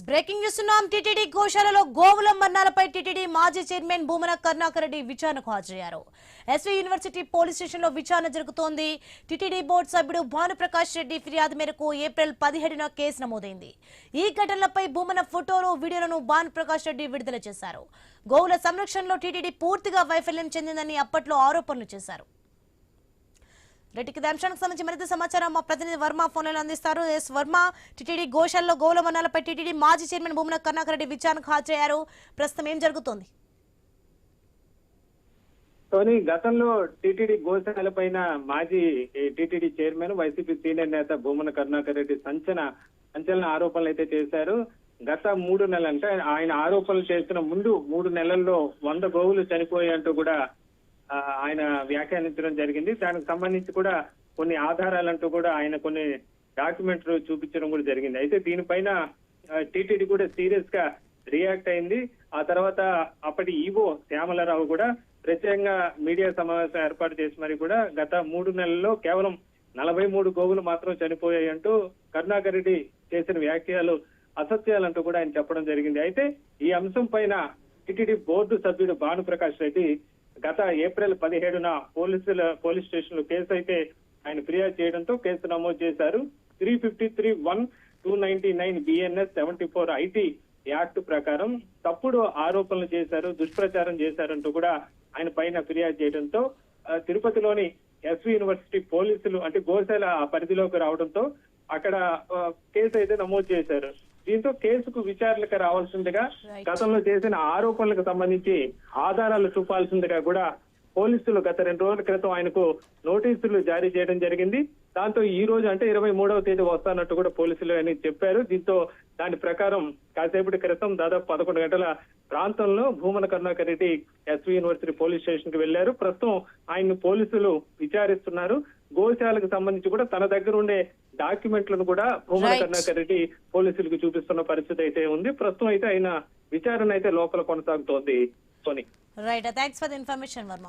Breaking news ఉన్నాం. TTD గోశాలలో గోవుల మరణాలపై టీటీడీ మాజీ చైర్మన్ భూమన కరుణాకర్ రెడ్డి విచారణకు హాజరయ్యారు. ఎస్వీ యూనివర్సిటీ పోలీస్ స్టేషన్ లో విచారణ జరుగుతోంది. టీటీడీ బోర్డు సభ్యుడు భానుప్రకాష్ రెడ్డి ఫిర్యాదు మేరకు ఏప్రిల్ 17న కేసు నమోదైంది. ఈ ఘటనలపై భూమన ఫోటోలు, వీడియోలను భానుప్రకాష్ రెడ్డి విడుదల చేశారు. గోవుల సంరక్షణలో టీటీడీ పూర్తిగా వైఫల్యం చెందిందని అప్పట్లో ఆరోపణలు చేశారు. రెడ్డికి అంశానికి సంబంధించి మరింత సమాచారం మా ప్రతినిధి వర్మ ఫోన్లో అందిస్తారు. ఎస్ వర్మ, టీటీడీ గోశాలలో గోవుల మరణాలపై టీటీడీ మాజీ చైర్మన్ భూమన కరుణాకర్ రెడ్డి విచారణకు హాజరయ్యారు. ప్రస్తుతం ఏం జరుగుతోంది? గతంలో టీటీడీ గోశాల పైన మాజీ టీటీడీ చైర్మన్ వైసీపీ సీనియర్ నేత భూమన కరుణాకర్ రెడ్డి సంచలన ఆరోపణలు అయితే చేశారు. గత 3 నెలలు అంటే ఆయన ఆరోపణలు చేసిన ముందు 3 నెలల్లో 100 గోవులు చనిపోయాయంటూ కూడా ఆయన వ్యాఖ్యానించడం జరిగింది. దానికి సంబంధించి కూడా కొన్ని ఆధారాలంటూ కూడా ఆయన కొన్ని డాక్యుమెంట్లు చూపించడం కూడా జరిగింది. అయితే దీనిపైన టీటీడీ కూడా సీరియస్ గా రియాక్ట్ అయింది. ఆ తర్వాత అప్పటి ఈవో శ్యామలరావు కూడా ప్రత్యేకంగా మీడియా సమావేశం ఏర్పాటు చేసి మరి కూడా గత 3 నెలల్లో కేవలం 43 గోవులు మాత్రం చనిపోయాయంటూ కరుణాకర్ రెడ్డి చేసిన వ్యాఖ్యలు అసత్యాలంటూ కూడా ఆయన చెప్పడం జరిగింది. అయితే ఈ అంశం పైన టీటీడీ బోర్డు సభ్యుడు భానుప్రకాష్ రెడ్డి గత ఏప్రిల్ 17న పోలీస్ స్టేషన్ లో కేసు అయితే ఆయన ఫిర్యాదు చేయడంతో కేసు నమోదు చేశారు. 353(1)299 BNS 74 IT యాక్ట్ ప్రకారం తప్పుడు ఆరోపణలు చేశారు, దుష్ప్రచారం చేశారంటూ కూడా ఆయన పైన ఫిర్యాదు చేయడంతో తిరుపతిలోని ఎస్వీ యూనివర్సిటీ పోలీసులు అంటే గోశాల ఆ పరిధిలోకి రావడంతో అక్కడ కేసు అయితే నమోదు చేశారు. దీంతో కేసుకు విచారణకు రావాల్సిందిగా, గతంలో చేసిన ఆరోపణలకు సంబంధించి ఆధారాలు చూపాల్సిందిగా కూడా పోలీసులు గత 2 రోజుల క్రితం ఆయనకు నోటీసులు జారీ చేయడం జరిగింది. దాంతో ఈ రోజు అంటే 23వ తేదీ వస్తానట్టు కూడా పోలీసులు అని చెప్పారు. దీంతో దాని ప్రకారం కాసేపటి క్రితం దాదాపు 11 గంటల ప్రాంతంలో Bhumana Karunakar Reddy SV university police station కి వెళ్లారు. ప్రస్తుతం ఆయన్ని పోలీసులు విచారిస్తున్నారు. గోశాలకు సంబంధించి కూడా తన దగ్గర ఉండే డాక్యుమెంట్లను కూడా భూమన కరుణాకర్ రెడ్డి పోలీసులకు చూపిస్తున్న పరిస్థితి అయితే ఉంది. ప్రస్తుతం అయితే ఆయన విచారణ అయితే లోపల కొనసాగుతోంది. Right, thanks for the information Varma.